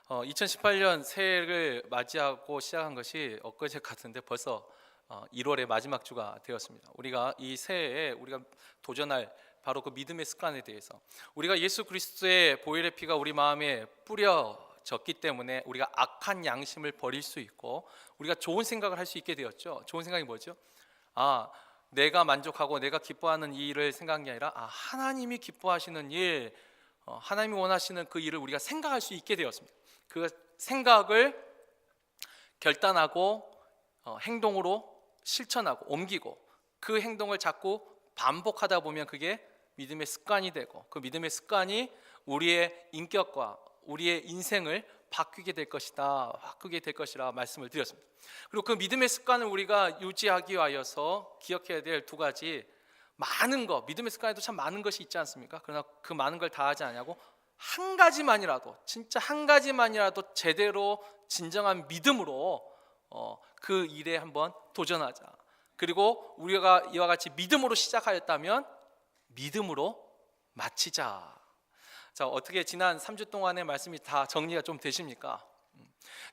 2018년 새해를 맞이하고 시작한 것이 엊그제 같은데 벌써 1월의 마지막 주가 되었습니다. 우리가 이 새해에 우리가 도전할 바로 그 믿음의 습관에 대해서, 우리가 예수 그리스도의 보혈의 피가 우리 마음에 뿌려졌기 때문에 우리가 악한 양심을 버릴 수 있고 우리가 좋은 생각을 할 수 있게 되었죠. 좋은 생각이 뭐죠? 내가 만족하고 내가 기뻐하는 이 일을 생각한 게 아니라 하나님이 기뻐하시는 일, 하나님이 원하시는 그 일을 우리가 생각할 수 있게 되었습니다. 그 생각을 결단하고 행동으로 실천하고 옮기고 그 행동을 자꾸 반복하다 보면 그게 믿음의 습관이 되고, 그 믿음의 습관이 우리의 인격과 우리의 인생을 바꾸게 될 것이라 말씀을 드렸습니다. 그리고 그 믿음의 습관을 우리가 유지하기 위하여서 기억해야 될 두 가지, 많은 것, 믿음의 습관에도 참 많은 것이 있지 않습니까? 그러나 그 많은 걸 다 하지 않냐고 한 가지만이라도, 진짜 한 가지만이라도 제대로 진정한 믿음으로 그 일에 한번 도전하자. 그리고 우리가 이와 같이 믿음으로 시작하였다면 믿음으로 마치자. 자, 어떻게 지난 3주 동안의 말씀이 다 정리가 좀 되십니까?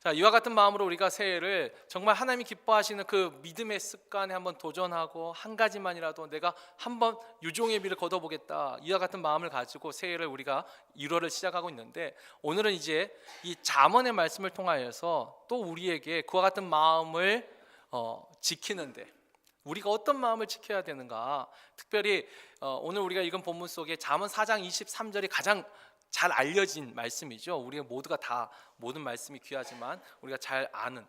자, 이와 같은 마음으로 우리가 새해를 정말 하나님이 기뻐하시는 그 믿음의 습관에 한번 도전하고 한 가지만이라도 내가 한번 유종의 미를 거둬보겠다, 이와 같은 마음을 가지고 새해를 우리가 1월을 시작하고 있는데, 오늘은 이제 이 잠언의 말씀을 통하여서 또 우리에게 그와 같은 마음을 지키는데 우리가 어떤 마음을 지켜야 되는가, 특별히 오늘 우리가 읽은 본문 속에 잠언 4장 23절이 가장 잘 알려진 말씀이죠. 우리가 모두가 다 모든 말씀이 귀하지만 우리가 잘 아는,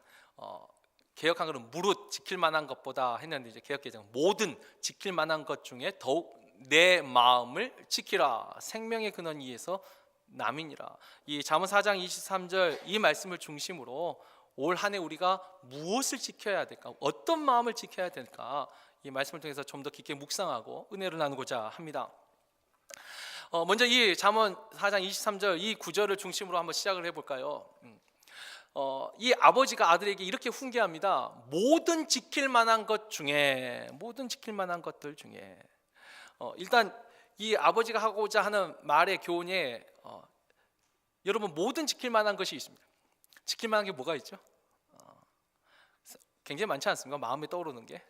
개역 한글은 무릇 지킬 만한 것보다 했는데, 이제 개역 개정 모든 지킬 만한 것 중에 더욱 내 마음을 지키라, 생명의 근원 위에서 남이니라. 이 잠언 4장 23절 이 말씀을 중심으로 올 한 해 우리가 무엇을 지켜야 될까, 어떤 마음을 지켜야 될까, 이 말씀을 통해서 좀 더 깊게 묵상하고 은혜를 나누고자 합니다. 먼저 이 잠언 4장 23절 이 구절을 중심으로 한번 시작을 해볼까요? 이 아버지가 아들에게 이렇게 훈계합니다. 모든 지킬 만한 것 중에, 모든 지킬 만한 것들 중에, 일단 이 아버지가 하고자 하는 말의 교훈에 여러분, 모든 지킬 만한 것이 있습니다. 지킬 만한 게 뭐가 있죠? 굉장히 많지 않습니까? 마음에 떠오르는 게.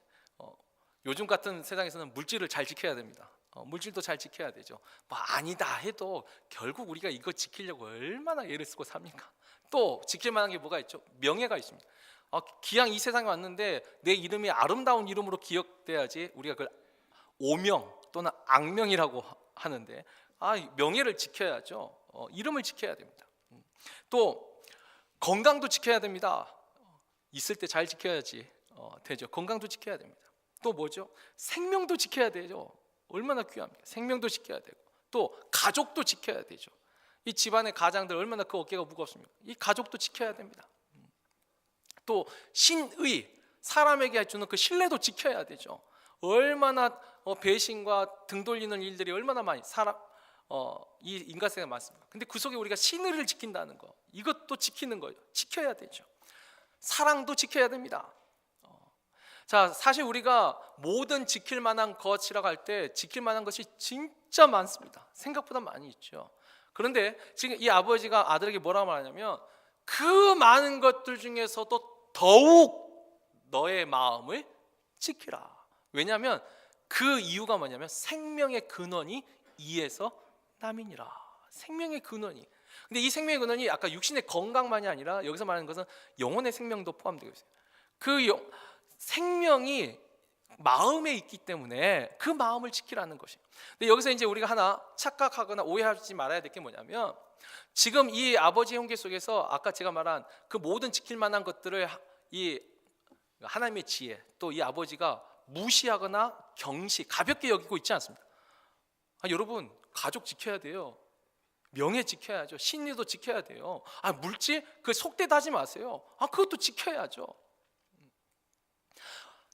요즘 같은 세상에서는 물질을 잘 지켜야 됩니다. 물질도 잘 지켜야 되죠. 뭐 아니다 해도 결국 우리가 이거 지키려고 얼마나 애를 쓰고 삽니까? 또 지킬 만한 게 뭐가 있죠? 명예가 있습니다. 기왕 이 세상에 왔는데 내 이름이 아름다운 이름으로 기억돼야지, 우리가 그걸 오명 또는 악명이라고 하는데, 명예를 지켜야죠. 이름을 지켜야 됩니다. 또 건강도 지켜야 됩니다. 있을 때 잘 지켜야지 되죠. 건강도 지켜야 됩니다. 또 뭐죠? 생명도 지켜야 되죠. 얼마나 귀합니까? 생명도 지켜야 되고, 또 가족도 지켜야 되죠. 이 집안의 가장들 얼마나 그 어깨가 무겁습니까? 이 가족도 지켜야 됩니다. 또 신의, 사람에게 해주는 그 신뢰도 지켜야 되죠. 얼마나 배신과 등 돌리는 일들이 얼마나 많이 이 인간세상에 많습니다. 근데 그 속에 우리가 신의를 지킨다는 거, 이것도 지키는 거예요. 지켜야 되죠. 사랑도 지켜야 됩니다. 자, 사실 우리가 모든 지킬 만한 것이라고 할 때 지킬 만한 것이 진짜 많습니다. 생각보다 많이 있죠. 그런데 지금 이 아버지가 아들에게 뭐라고 말하냐면, 그 많은 것들 중에서도 더욱 너의 마음을 지키라. 왜냐하면 그 이유가 뭐냐면 생명의 근원이 이에서 남이니라. 생명의 근원이. 근데 이 생명의 근원이 아까 육신의 건강만이 아니라 여기서 말하는 것은 영혼의 생명도 포함되어 있어요. 그 생명이 마음에 있기 때문에 그 마음을 지키라는 것이에요. 근데 여기서 이제 우리가 하나 착각하거나 오해하지 말아야 될 게 뭐냐면, 지금 이 아버지의 훈계 속에서 아까 제가 말한 그 모든 지킬 만한 것들을 이 하나님의 지혜, 또 이 아버지가 무시하거나 가볍게 여기고 있지 않습니다. 여러분, 가족 지켜야 돼요. 명예 지켜야죠. 신의도 지켜야 돼요. 물질 그 속되다 하지 마세요. 그것도 지켜야죠.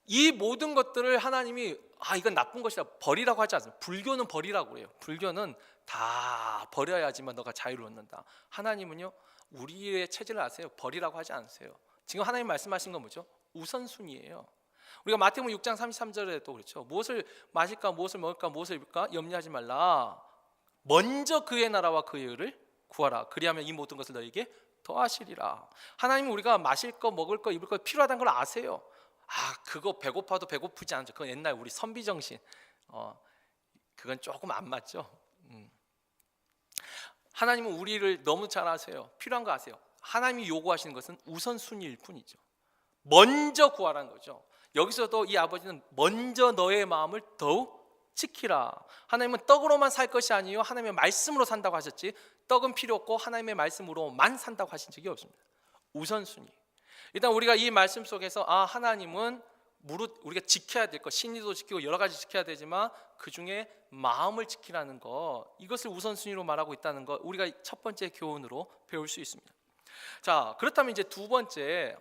이 모든 것들을 하나님이 이건 나쁜 것이다 버리라고 하지 않습니다. 불교는 버리라고 해요. 불교는 다 버려야지만 너가 자유를 얻는다. 하나님은요, 우리의 체질을 아세요. 버리라고 하지 않으세요. 지금 하나님 말씀하신 건 뭐죠? 우선순위예요. 우리가 마태복음 6장 33절에도 그렇죠. 무엇을 마실까, 무엇을 먹을까, 무엇을 입을까 염려하지 말라. 먼저 그의 나라와 그의 의를 구하라. 그리하면 이 모든 것을 너에게 더하시리라. 하나님은 우리가 마실 거, 먹을 거, 입을 거 필요하다는 걸 아세요. 그거 배고파도 배고프지 않죠. 그건 옛날 우리 선비 정신. 그건 조금 안 맞죠. 하나님은 우리를 너무 잘 아세요. 필요한 거 아세요. 하나님이 요구하시는 것은 우선순위일 뿐이죠. 먼저 구하라는 거죠. 여기서도 이 아버지는 먼저 너의 마음을 더욱 지키라. 하나님은 떡으로만 살 것이 아니요 하나님의 말씀으로 산다고 하셨지, 떡은 필요 없고 하나님의 말씀으로만 산다고 하신 적이 없습니다. 우선순위. 일단 우리가 이 말씀 속에서 하나님은 우리가 지켜야 될 것, 신의도 지키고 여러 가지 지켜야 되지만 그 중에 마음을 지키라는 거, 이것을 우선순위로 말하고 있다는 거, 우리가 첫 번째 교훈으로 배울 수 있습니다. 자, 그렇다면 이제 두 번째,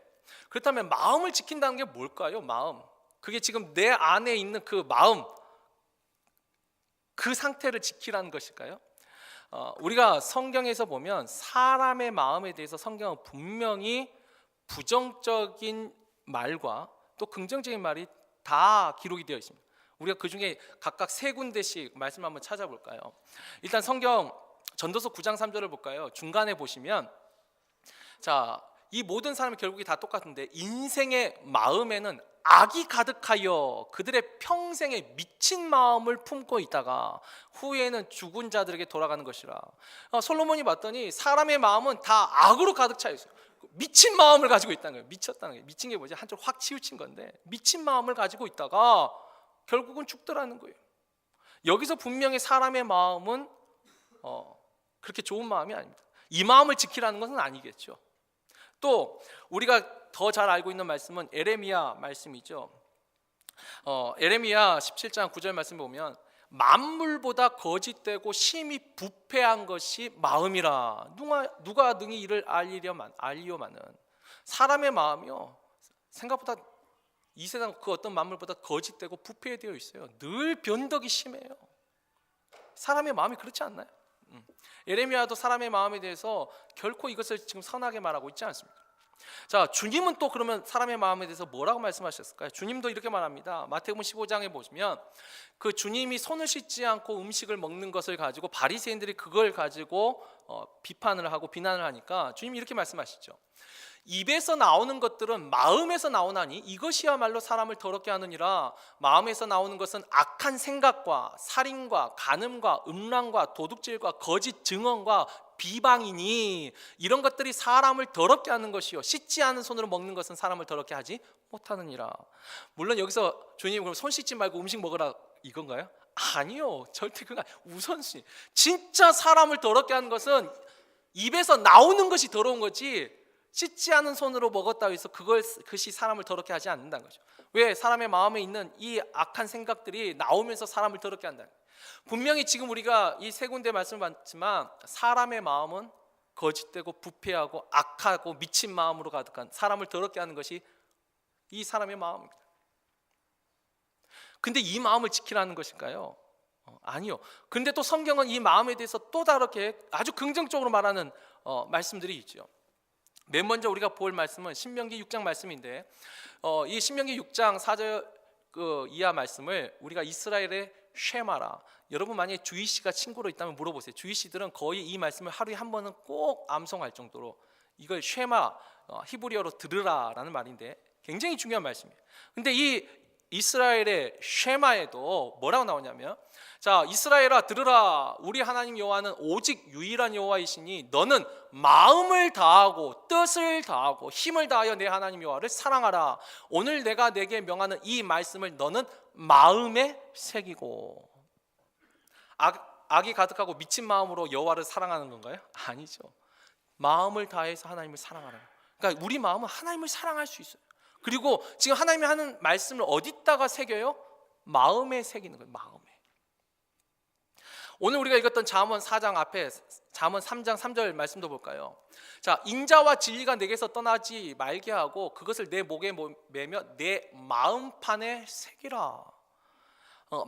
그렇다면 마음을 지킨다는 게 뭘까요? 마음. 그게 지금 내 안에 있는 그 마음, 그 상태를 지키라는 것일까요? 우리가 성경에서 보면 사람의 마음에 대해서 성경은 분명히 부정적인 말과 또 긍정적인 말이 다 기록이 되어 있습니다. 우리가 그 중에 각각 세 군데씩 말씀 한번 찾아볼까요? 일단 성경 전도서 9장 3절을 볼까요? 중간에 보시면, 자, 이 모든 사람이 결국이 다 똑같은데 인생의 마음에는 악이 가득하여 그들의 평생에 미친 마음을 품고 있다가 후에는 죽은 자들에게 돌아가는 것이라. 솔로몬이 봤더니 사람의 마음은 다 악으로 가득 차 있어요. 미친 마음을 가지고 있다는 거예요. 미쳤다는 거예요. 미친 게 뭐지? 한쪽 확 치우친 건데 미친 마음을 가지고 있다가 결국은 죽더라는 거예요. 여기서 분명히 사람의 마음은 그렇게 좋은 마음이 아닙니다. 이 마음을 지키라는 것은 아니겠죠. 또 우리가 더 잘 알고 있는 말씀은 에레미야 말씀이죠. 에레미야 17장 9절 말씀 보면 만물보다 거짓되고 심히 부패한 것이 마음이라 누가 능히 이를 알리오마는. 사람의 마음이요, 생각보다 이 세상 그 어떤 만물보다 거짓되고 부패되어 있어요. 늘 변덕이 심해요. 사람의 마음이 그렇지 않나요? 에레미야도 사람의 마음에 대해서 결코 이것을 지금 선하게 말하고 있지 않습니다. 자, 주님은 또 그러면 사람의 마음에 대해서 뭐라고 말씀하셨을까요? 주님도 이렇게 말합니다. 마태복음 15장에 보시면 그 주님이 손을 씻지 않고 음식을 먹는 것을 가지고 바리새인들이 그걸 가지고 비판을 하고 비난을 하니까 주님이 이렇게 말씀하시죠. 입에서 나오는 것들은 마음에서 나오나니 이것이야말로 사람을 더럽게 하느니라. 마음에서 나오는 것은 악한 생각과 살인과 간음과 음란과 도둑질과 거짓 증언과 비방이니 이런 것들이 사람을 더럽게 하는 것이요 씻지 않은 손으로 먹는 것은 사람을 더럽게 하지 못하느니라. 물론 여기서 주님 그럼 손 씻지 말고 음식 먹으라 이건가요? 아니요, 절대 그건 우선순위. 진짜 사람을 더럽게 하는 것은 입에서 나오는 것이 더러운 거지 씻지 않은 손으로 먹었다고 해서 그것이 사람을 더럽게 하지 않는다는 거죠. 왜? 사람의 마음에 있는 이 악한 생각들이 나오면서 사람을 더럽게 한다는 거예요. 분명히 지금 우리가 이 세 군데 말씀을 봤지만 사람의 마음은 거짓되고 부패하고 악하고 미친 마음으로 가득한, 사람을 더럽게 하는 것이 이 사람의 마음입니다. 근데 이 마음을 지키라는 것일까요? 아니요. 근데 또 성경은 이 마음에 대해서 또 다르게 아주 긍정적으로 말하는 말씀들이 있죠. 맨 먼저 우리가 볼 말씀은 신명기 6장 말씀인데 이 신명기 6장 4절 이하 말씀을 우리가 이스라엘의 쉐마라. 여러분 만약에 주희 씨가 친구로 있다면 물어보세요. 주희 씨들은 거의 이 말씀을 하루에 한 번은 꼭 암송할 정도로 이걸 쉐마, 히브리어로 들으라라는 말인데 굉장히 중요한 말씀이에요. 근데 이 이스라엘의 쉐마에도 뭐라고 나오냐면, 자, 이스라엘아 들으라. 우리 하나님 여호와는 오직 유일한 여호와이시니 너는 마음을 다하고 뜻을 다하고 힘을 다하여 내 하나님 여호와를 사랑하라. 오늘 내가 내게 명하는 이 말씀을 너는 마음에 새기고. 악이 가득하고 미친 마음으로 여호와를 사랑하는 건가요? 아니죠. 마음을 다해서 하나님을 사랑하라. 그러니까 우리 마음은 하나님을 사랑할 수 있어요. 그리고 지금 하나님이 하는 말씀을 어디다가 새겨요? 마음에 새기는 거예요. 마음에. 오늘 우리가 읽었던 잠언 4장 앞에 잠언 3장 3절 말씀도 볼까요? 자, 인자와 진리가 내게서 떠나지 말게 하고 그것을 내 목에 매며 내 마음판에 새기라.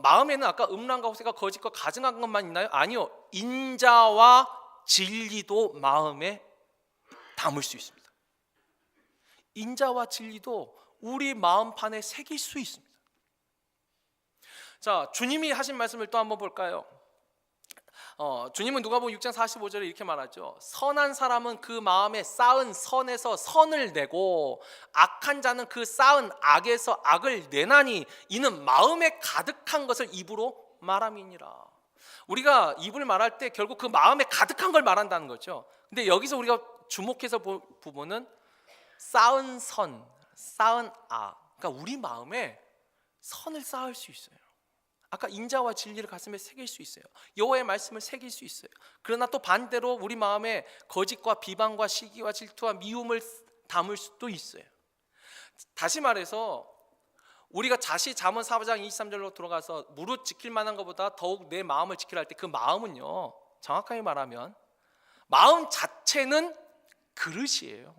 마음에는 아까 음란과 호색과 거짓과 가증한 것만 있나요? 아니요. 인자와 진리도 마음에 담을 수 있습니다. 인자와 진리도 우리 마음판에 새길 수 있습니다. 자, 주님이 하신 말씀을 또 한번 볼까요? 주님은 누가복음 6장 45절에 이렇게 말하죠. 선한 사람은 그 마음에 쌓은 선에서 선을 내고 악한 자는 그 쌓은 악에서 악을 내나니 이는 마음에 가득한 것을 입으로 말함이니라. 우리가 입을 말할 때 결국 그 마음에 가득한 걸 말한다는 거죠. 근데 여기서 우리가 주목해서 볼 부분은 쌓은 선, 쌓은 악. 그러니까 우리 마음에 선을 쌓을 수 있어요. 아까 인자와 진리를 가슴에 새길 수 있어요. 여호와의 말씀을 새길 수 있어요. 그러나 또 반대로 우리 마음에 거짓과 비방과 시기와 질투와 미움을 담을 수도 있어요. 다시 말해서 우리가 다시 잠언 4장 23절로 들어가서 무릇 지킬 만한 것보다 더욱 내 마음을 지키라 할 때 그 마음은요, 정확하게 말하면 마음 자체는 그릇이에요.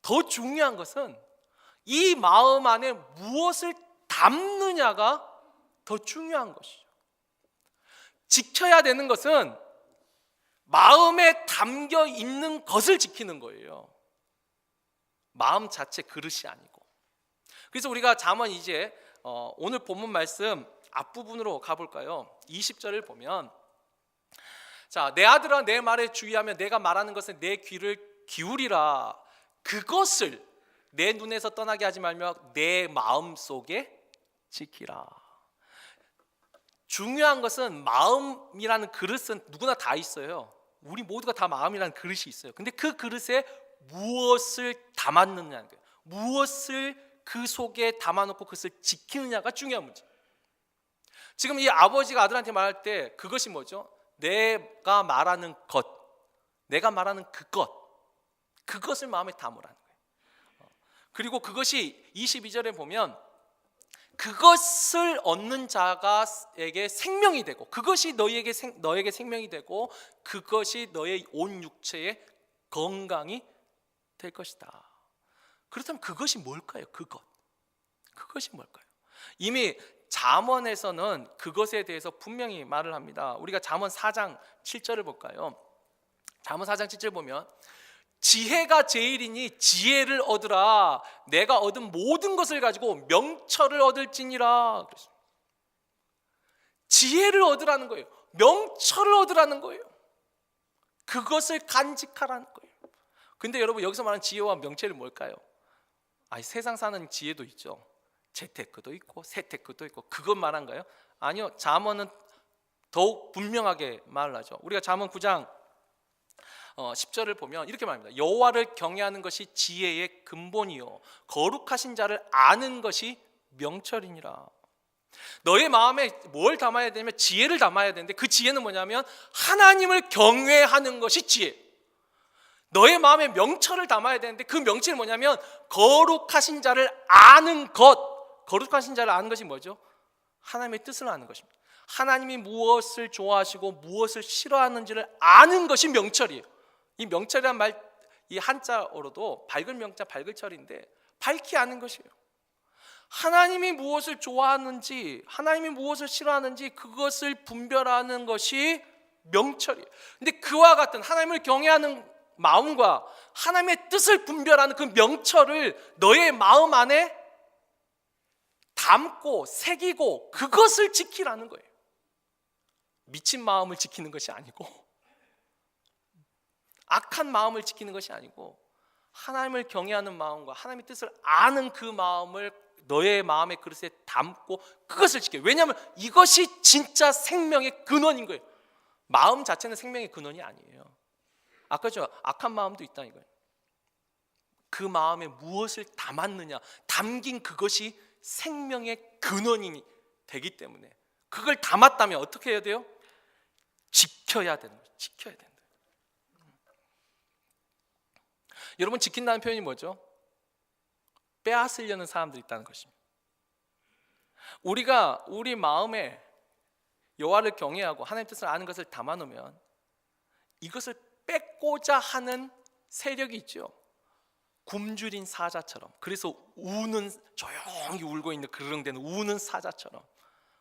더 중요한 것은 이 마음 안에 무엇을 담느냐가 더 중요한 것이죠. 지켜야 되는 것은 마음에 담겨 있는 것을 지키는 거예요. 마음 자체 그릇이 아니고. 그래서 우리가 잠언 이제 오늘 본문 말씀 앞부분으로 가볼까요? 20절을 보면, 자, 내 아들아 내 말에 주의하며 내가 말하는 것은 내 귀를 기울이라. 그것을 내 눈에서 떠나게 하지 말며 내 마음 속에 지키라. 중요한 것은 마음이라는 그릇은 누구나 다 있어요. 우리 모두가 다 마음이라는 그릇이 있어요. 근데 그 그릇에 무엇을 담았느냐는 거예요. 무엇을 그 속에 담아놓고 그것을 지키느냐가 중요한 문제. 지금 이 아버지가 아들한테 말할 때 그것이 뭐죠? 내가 말하는 것, 내가 말하는 그것을 마음에 담으라는 거예요. 그리고 그것이 22절에 보면 그것을 얻는 자가에게 생명이 되고, 그것이 너에게 생명이 되고, 그것이 너의 온 육체의 건강이 될 것이다. 그렇다면 그것이 뭘까요? 그것이 뭘까요? 이미 잠언에서는 그것에 대해서 분명히 말을 합니다. 우리가 잠언 4장 7절을 볼까요? 잠언 4장 7절 보면 지혜가 제일이니 지혜를 얻으라. 내가 얻은 모든 것을 가지고 명철을 얻을지니라. 지혜를 얻으라는 거예요. 명철을 얻으라는 거예요. 그것을 간직하라는 거예요. 근데 여러분 여기서 말하는 지혜와 명철이 뭘까요? 세상 사는 지혜도 있죠. 재테크도 있고 세테크도 있고, 그것 말한가요? 아니요. 잠언은 더욱 분명하게 말을 하죠. 우리가 잠언 9장 10절을 보면 이렇게 말합니다. 여호와를 경외하는 것이 지혜의 근본이요 거룩하신 자를 아는 것이 명철이니라. 너의 마음에 뭘 담아야 되냐면 지혜를 담아야 되는데, 그 지혜는 뭐냐면 하나님을 경외하는 것이 지혜. 너의 마음에 명철을 담아야 되는데 그 명철이 뭐냐면 거룩하신 자를 아는 것. 거룩하신 자를 아는 것이 뭐죠? 하나님의 뜻을 아는 것입니다. 하나님이 무엇을 좋아하시고 무엇을 싫어하는지를 아는 것이 명철이에요. 이 명철이란 말, 이 한자어로도 밝은 명자 밝을 철인데 밝히 아는 것이에요. 하나님이 무엇을 좋아하는지, 하나님이 무엇을 싫어하는지 그것을 분별하는 것이 명철이에요. 근데 그와 같은 하나님을 경외하는 마음과 하나님의 뜻을 분별하는 그 명철을 너의 마음 안에 담고 새기고 그것을 지키라는 거예요. 미친 마음을 지키는 것이 아니고, 악한 마음을 지키는 것이 아니고, 하나님을 경외하는 마음과 하나님의 뜻을 아는 그 마음을 너의 마음의 그릇에 담고 그것을 지켜요. 왜냐하면 이것이 진짜 생명의 근원인 거예요. 마음 자체는 생명의 근원이 아니에요. 아까 저 악한 마음도 있다 이거예요. 그 마음에 무엇을 담았느냐, 담긴 그것이 생명의 근원이 되기 때문에 그걸 담았다면 어떻게 해야 돼요? 지켜야 되는 거예요. 지켜야 된다. 여러분, 지킨다는 표현이 뭐죠? 빼앗으려는 사람들이 있다는 것입니다. 우리가 우리 마음에 여호와를 경외하고 하나님의 뜻을 아는 것을 담아놓으면 이것을 뺏고자 하는 세력이 있죠. 굶주린 사자처럼. 그래서 우는, 조용히 울고 있는 그르렁대는 우는 사자처럼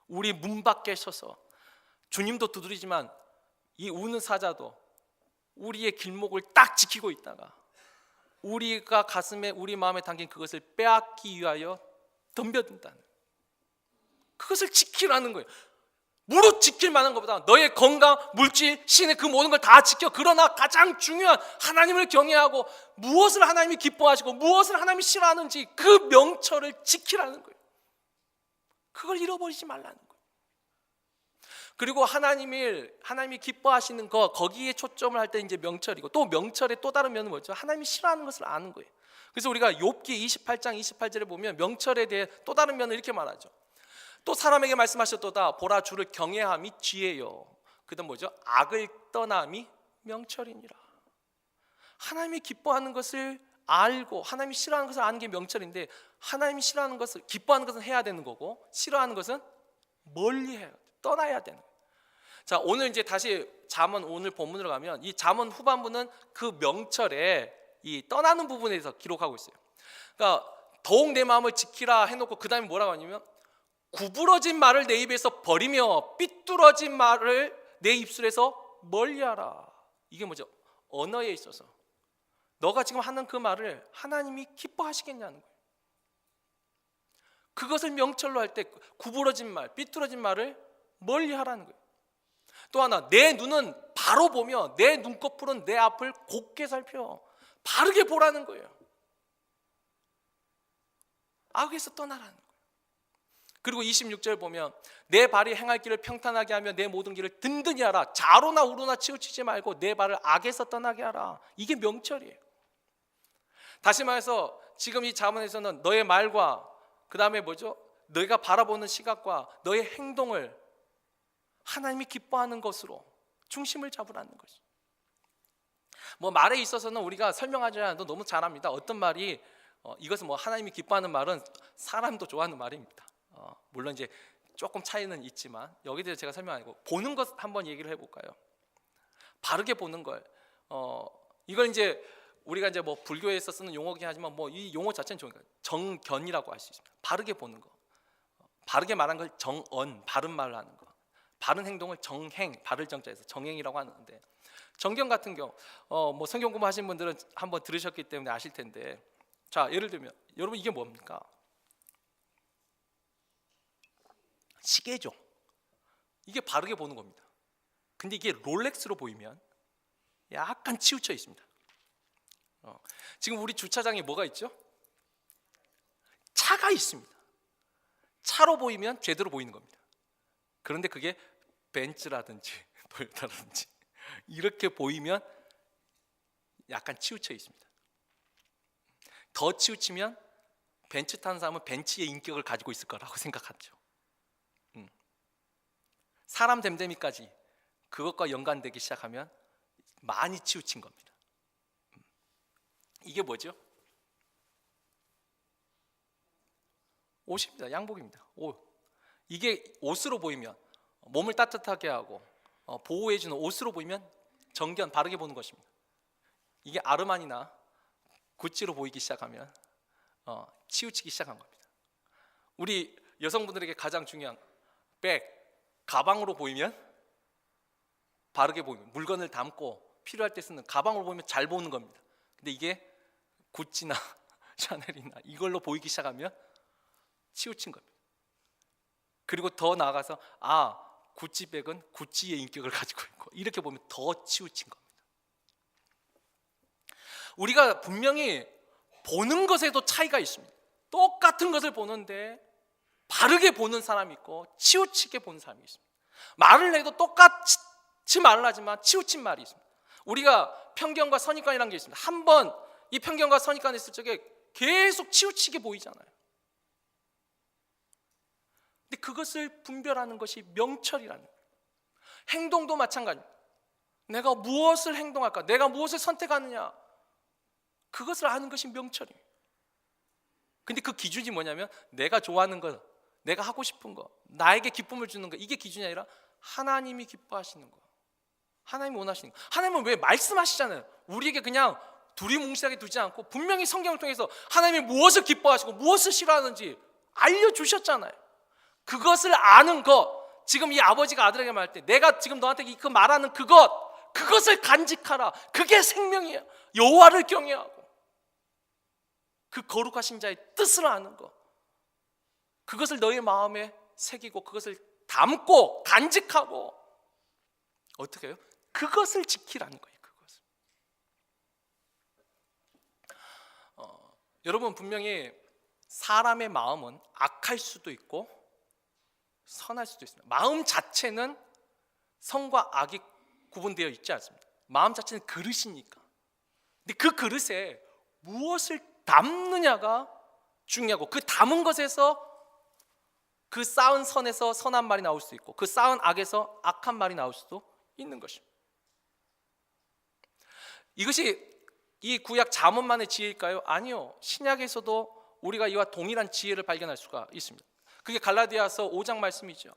우리 문 밖에 서서, 주님도 두드리지만 이 우는 사자도 우리의 길목을 딱 지키고 있다가 우리가 가슴에, 우리 마음에 담긴 그것을 빼앗기 위하여 덤벼든다는, 그것을 지키라는 거예요. 무릇 지킬 만한 것보다 너의 건강, 물질, 신의 그 모든 걸 다 지켜. 그러나 가장 중요한 하나님을 경외하고 무엇을 하나님이 기뻐하시고 무엇을 하나님이 싫어하는지 그 명철을 지키라는 거예요. 그걸 잃어버리지 말라는 거예요. 그리고 하나님이 기뻐하시는 거, 거기에 초점을 할 때 이제 명철이고, 또 명철의 또 다른 면은 뭐죠? 하나님이 싫어하는 것을 아는 거예요. 그래서 우리가 욥기 28장 28절에 보면 명철에 대해 또 다른 면을 이렇게 말하죠. 또 사람에게 말씀하셨도다. 보라, 주를 경외함이 지혜요. 그다음 뭐죠? 악을 떠남이 명철이니라. 하나님이 기뻐하는 것을 알고 하나님이 싫어하는 것을 아는 게 명철인데, 하나님이 싫어하는 것을, 기뻐하는 것은 해야 되는 거고 싫어하는 것은 멀리 해야 돼. 떠나야 되는 거예요. 자, 오늘 이제 다시 잠언, 오늘 본문으로 가면 이 잠언 후반부는 그 명철에 이 떠나는 부분에 대해서 기록하고 있어요. 그러니까 더욱 내 마음을 지키라 해놓고 그 다음에 뭐라고 하냐면, 구부러진 말을 내 입에서 버리며 삐뚤어진 말을 내 입술에서 멀리하라. 이게 뭐죠? 언어에 있어서 너가 지금 하는 그 말을 하나님이 기뻐하시겠냐는 거예요. 그것을 명철로 할 때 구부러진 말, 삐뚤어진 말을 멀리하라는 거예요. 또 하나, 내 눈은 바로 보며 내 눈꺼풀은 내 앞을 곱게 살펴. 바르게 보라는 거예요. 악에서 떠나라는 거예요. 그리고 26절 보면 내 발이 행할 길을 평탄하게 하며 내 모든 길을 든든히 하라. 좌로나 우로나 치우치지 말고 내 발을 악에서 떠나게 하라. 이게 명철이에요. 다시 말해서 지금 이 잠언에서는 너의 말과 그 다음에 뭐죠? 너희가 바라보는 시각과 너의 행동을 하나님이 기뻐하는 것으로 중심을 잡으라는 거죠. 뭐 말에 있어서는 우리가 설명하지 않아도 너무 잘 압니다. 어떤 말이 이것은 뭐 하나님이 기뻐하는 말은 사람도 좋아하는 말입니다. 물론 이제 조금 차이는 있지만 여기에 대해서 제가 설명 안 하고 보는 것 한번 얘기를 해볼까요? 바르게 보는 걸 이걸 이제 우리가 이제 뭐 불교에서 쓰는 용어긴 하지만 뭐 이 용어 자체는 좋은 거예요. 정견이라고 할 수 있습니다. 바르게 보는 거, 바르게 말한 걸 정언, 바른 말을 하는 거, 바른 행동을 정행, 바를 정자에서 정행이라고 하는데, 정견 같은 경우 뭐 성경 공부하신 분들은 한번 들으셨기 때문에 아실 텐데, 자 예를 들면 여러분 이게 뭡니까? 시계죠. 이게 바르게 보는 겁니다. 근데 이게 롤렉스로 보이면 약간 치우쳐 있습니다. 지금 우리 주차장에 뭐가 있죠? 차가 있습니다. 차로 보이면 제대로 보이는 겁니다. 그런데 그게 벤츠라든지 토요타라든지 이렇게 보이면 약간 치우쳐 있습니다. 더 치우치면 벤츠 타는 사람은 벤츠의 인격을 가지고 있을 거라고 생각하죠. 사람 됨됨이까지 그것과 연관되기 시작하면 많이 치우친 겁니다. 이게 뭐죠? 옷입니다. 양복입니다. 옷. 이게 옷으로 보이면 몸을 따뜻하게 하고 보호해주는 옷으로 보이면 정견, 바르게 보는 것입니다. 이게 아르마니나 구찌로 보이기 시작하면 치우치기 시작한 겁니다. 우리 여성분들에게 가장 중요한 백, 가방으로 보이면 바르게 보이면, 물건을 담고 필요할 때 쓰는 가방으로 보이면 잘 보는 겁니다. 근데 이게 구찌나 샤넬이나 이걸로 보이기 시작하면 치우친 겁니다. 그리고 더 나아가서 구찌백은 구찌의 인격을 가지고 있고, 이렇게 보면 더 치우친 겁니다. 우리가 분명히 보는 것에도 차이가 있습니다. 똑같은 것을 보는데 바르게 보는 사람이 있고 치우치게 보는 사람이 있습니다. 말을 해도 똑같이 말을 하지만 치우친 말이 있습니다. 우리가 편견과 선입관이라는 게 있습니다. 한번 이 편견과 선입관이 있을 적에 계속 치우치게 보이잖아요. 근데 그것을 분별하는 것이 명철이라는 거예요. 행동도 마찬가지입니다. 내가 무엇을 행동할까? 내가 무엇을 선택하느냐? 그것을 아는 것이 명철입니다. 근데 그 기준이 뭐냐면 내가 좋아하는 것, 내가 하고 싶은 거, 나에게 기쁨을 주는 거, 이게 기준이 아니라 하나님이 기뻐하시는 거, 하나님이 원하시는 거. 하나님은 왜 말씀하시잖아요. 우리에게 그냥 두리뭉실하게 두지 않고 분명히 성경을 통해서 하나님이 무엇을 기뻐하시고 무엇을 싫어하는지 알려주셨잖아요. 그것을 아는 것, 지금 이 아버지가 아들에게 말할 때 내가 지금 너한테 그 말하는 그것을 간직하라. 그게 생명이에요. 여호와를 경외하고 그 거룩하신 자의 뜻을 아는 것, 그것을 너의 마음에 새기고 그것을 담고 간직하고 어떻게 해요? 그것을 지키라는 거예요. 그것을. 여러분 분명히 사람의 마음은 악할 수도 있고 선할 수도 있습니다. 마음 자체는 선과 악이 구분되어 있지 않습니다. 마음 자체는 그릇이니까. 근데 그 그릇에 무엇을 담느냐가 중요하고 그 담은 것에서 그 쌓은 선에서 선한 말이 나올 수 있고 그 쌓은 악에서 악한 말이 나올 수도 있는 것입니다. 이것이 이 구약 잠언만의 지혜일까요? 아니요. 신약에서도 우리가 이와 동일한 지혜를 발견할 수가 있습니다. 그게 갈라디아서 5장 말씀이죠.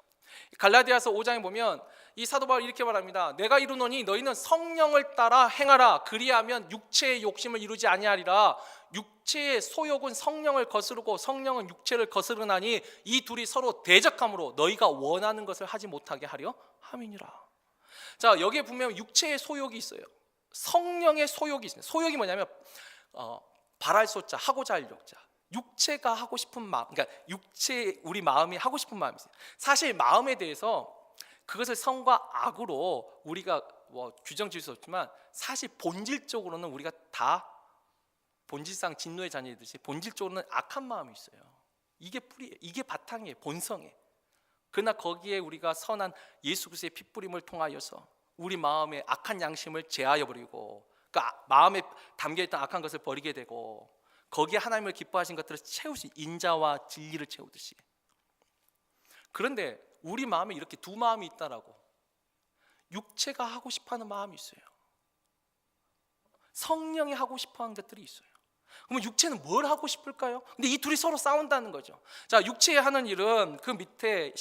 갈라디아서 5장에 보면 이 사도 바울이 이렇게 말합니다. 내가 이르노니 너희는 성령을 따라 행하라. 그리하면 육체의 욕심을 이루지 아니하리라. 육체의 소욕은 성령을 거스르고 성령은 육체를 거스르나니 이 둘이 서로 대적함으로 너희가 원하는 것을 하지 못하게 하려 함이니라. 자, 여기에 보면 육체의 소욕이 있어요. 성령의 소욕이 있습니다. 소욕이 뭐냐면 바랄 소자, 하고자 할 욕자. 육체가 하고 싶은 마음, 그러니까 우리 마음이 하고 싶은 마음이 있어요. 사실 마음에 대해서 그것을 선과 악으로 우리가 규정 지을 수 없지만 사실 본질적으로는 우리가 다 본질상 진노의 자녀이듯이 본질적으로는 악한 마음이 있어요. 이게 뿌리예요. 이게 바탕이에요. 본성이에요. 그러나 거기에 우리가 선한 예수 그리스도의 핏부림을 통하여서 우리 마음의 악한 양심을 제하여 버리고 그러니까 마음에 담겨있던 악한 것을 버리게 되고 거기에 하나님을 기뻐하신 것들을 채우시 인자와 진리를 채우듯이. 그런데 우리 마음에 이렇게 두 마음이 있다라고. 육체가 하고 싶어하는 마음이 있어요. 성령이 하고 싶어하는 것들이 있어요. 그러면 육체는 뭘 하고 싶을까요? 근데 이 둘이 서로 싸운다는 거죠. 자, 육체에 하는 일은 그 밑에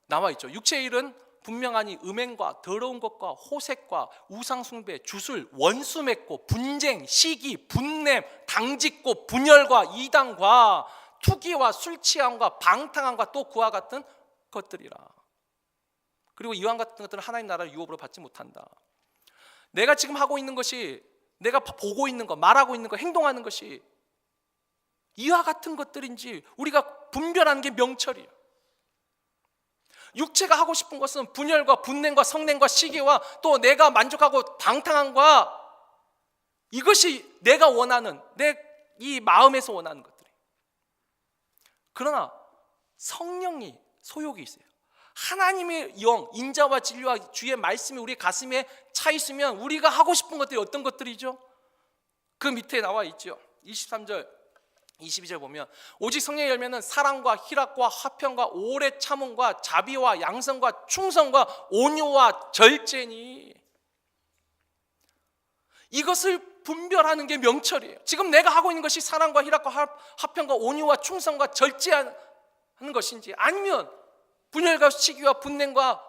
나와 있죠. 육체의 일은 분명하니 음행과 더러운 것과 호색과 우상숭배, 주술, 원수 맺고 분쟁, 시기, 분냄, 당짓고 분열과 이단과 투기와 술 취함과 방탕함과 또 그와 같은 것들이라. 그리고 이와 같은 것들은 하나님 나라를 유업으로 받지 못한다. 내가 지금 하고 있는 것이 내가 보고 있는 것, 말하고 있는 것, 행동하는 것이 이와 같은 것들인지 우리가 분별하는 게 명철이에요. 육체가 하고 싶은 것은 분열과 분냄과 성냄과 시기와 또 내가 만족하고 방탕함과 이것이 내가 원하는 내 이 마음에서 원하는 것들이에요. 그러나 성령이 소욕이 있어요. 하나님의 영, 인자와 진리와 주의 말씀이 우리 가슴에 차 있으면 우리가 하고 싶은 것들이 어떤 것들이죠? 그 밑에 나와 있죠. 23절 22절 보면 오직 성령의 열매는 사랑과 희락과 화평과 오래 참음과 자비와 양성과 충성과 온유와 절제니. 이것을 분별하는 게 명철이에요. 지금 내가 하고 있는 것이 사랑과 희락과 화평과 온유와 충성과 절제하는 것인지 아니면 분열과 시기와 분냄과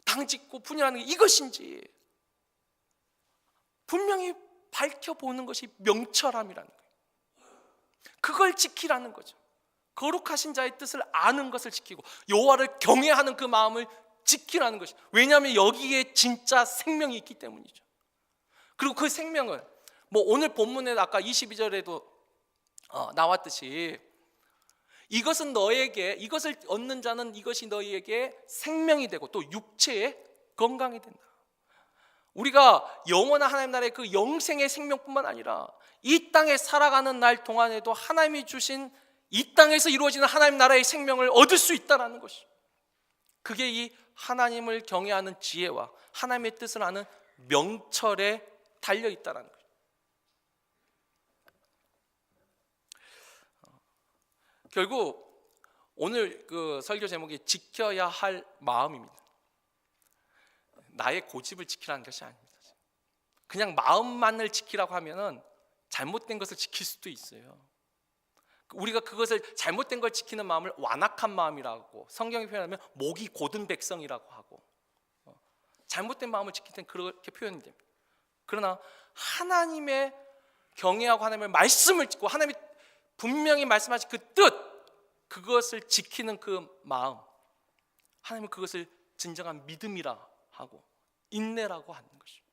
당짓고 분열하는 게 이것인지 분명히 밝혀보는 것이 명철함이라는 거예요. 그걸 지키라는 거죠. 거룩하신 자의 뜻을 아는 것을 지키고 여호와를 경외하는 그 마음을 지키라는 것이. 왜냐하면 여기에 진짜 생명이 있기 때문이죠. 그리고 그 생명은 오늘 본문에 아까 22절에도 나왔듯이 이것은 너에게 이것을 얻는 자는 이것이 너희에게 생명이 되고 또 육체의 건강이 된다. 우리가 영원한 하나님 나라의 그 영생의 생명뿐만 아니라 이 땅에 살아가는 날 동안에도 하나님이 주신 이 땅에서 이루어지는 하나님 나라의 생명을 얻을 수 있다는 것이. 그게 이 하나님을 경외하는 지혜와 하나님의 뜻을 아는 명철에 달려 있다는 거예요. 결국 오늘 그 설교 제목이 지켜야 할 마음입니다. 나의 고집을 지키라는 것이 아닙니다. 그냥 마음만을 지키라고 하면은 잘못된 것을 지킬 수도 있어요. 우리가 그것을 잘못된 걸 지키는 마음을 완악한 마음이라고 성경이 표현하면 목이 곧은 백성이라고 하고 잘못된 마음을 지킬 땐 그렇게 표현이 됩니다. 그러나 하나님의 경외하고 하나님의 말씀을 짓고 하나님이 분명히 말씀하신 그 뜻, 그것을 지키는 그 마음, 하나님은 그것을 진정한 믿음이라 하고 인내라고 하는 것입니다.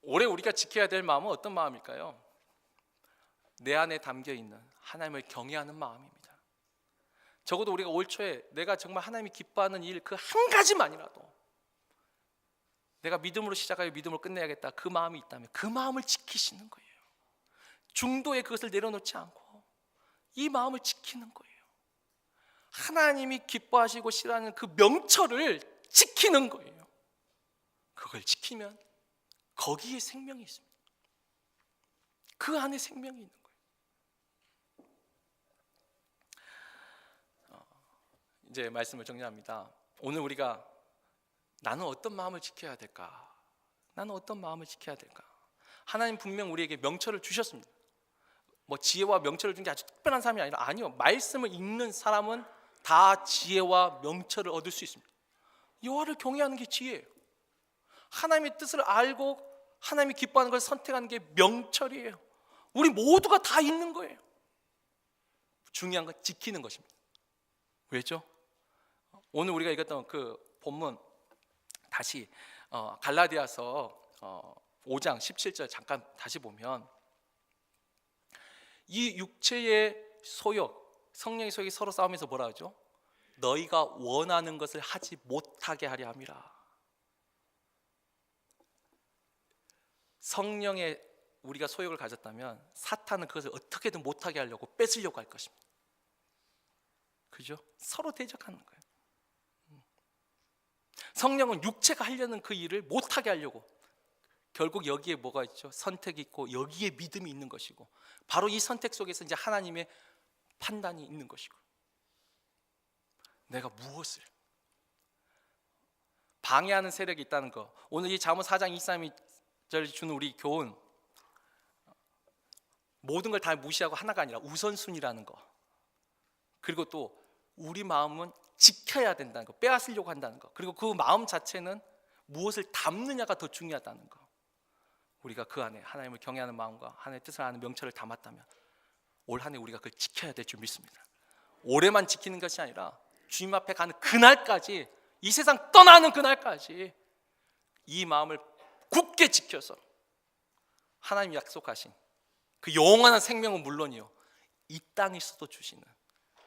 올해 우리가 지켜야 될 마음은 어떤 마음일까요? 내 안에 담겨 있는 하나님을 경외하는 마음입니다. 적어도 우리가 올 초에 내가 정말 하나님이 기뻐하는 일 그 한 가지만이라도 내가 믿음으로 시작하여 믿음으로 끝내야겠다, 그 마음이 있다면 그 마음을 지키시는 거예요. 중도에 그것을 내려놓지 않고 이 마음을 지키는 거예요. 하나님이 기뻐하시고 싫어하는 그 명철을 지키는 거예요. 그걸 지키면 거기에 생명이 있습니다. 그 안에 생명이 있는 거예요. 이제 말씀을 정리합니다. 오늘 우리가 나는 어떤 마음을 지켜야 될까? 나는 어떤 마음을 지켜야 될까? 하나님 분명 우리에게 명철을 주셨습니다. 뭐 지혜와 명철을 준 게 아주 특별한 사람이 아니라, 아니요, 말씀을 읽는 사람은 다 지혜와 명철을 얻을 수 있습니다. 여호와를 경외하는 게 지혜예요. 하나님의 뜻을 알고 하나님이 기뻐하는 걸 선택하는 게 명철이에요. 우리 모두가 다 있는 거예요. 중요한 건 지키는 것입니다. 왜죠? 오늘 우리가 읽었던 그 본문 다시 갈라디아서 5장 17절 잠깐 다시 보면, 이 육체의 소욕, 성령의 소욕이 서로 싸우면서 뭐라 하죠? 너희가 원하는 것을 하지 못하게 하려 함이라. 성령의 우리가 소욕을 가졌다면 사탄은 그것을 어떻게든 못하게 하려고 뺏으려고 할 것입니다. 그죠? 서로 대적하는 거예요. 성령은 육체가 하려는 그 일을 못하게 하려고, 결국 여기에 뭐가 있죠? 선택이 있고 여기에 믿음이 있는 것이고, 바로 이 선택 속에서 이제 하나님의 판단이 있는 것이고, 내가 무엇을 방해하는 세력이 있다는 거, 오늘 이 잠언 4장 23절 주는 우리 교훈, 모든 걸 다 무시하고 하나가 아니라 우선순위라는 거, 그리고 또 우리 마음은 지켜야 된다는 거, 빼앗으려고 한다는 거, 그리고 그 마음 자체는 무엇을 담느냐가 더 중요하다는 거. 우리가 그 안에 하나님을 경외하는 마음과 하나님의 뜻을 아는 명철을 담았다면 올 한 해 우리가 그걸 지켜야 될 줄 믿습니다. 올해만 지키는 것이 아니라 주님 앞에 가는 그날까지, 이 세상 떠나는 그날까지 이 마음을 굳게 지켜서 하나님 약속하신 그 영원한 생명은 물론이요, 이 땅에서도 주시는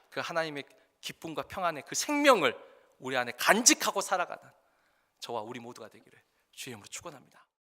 그 하나님의 기쁨과 평안의 그 생명을 우리 안에 간직하고 살아가는 저와 우리 모두가 되기를 주의 이름으로 축원합니다.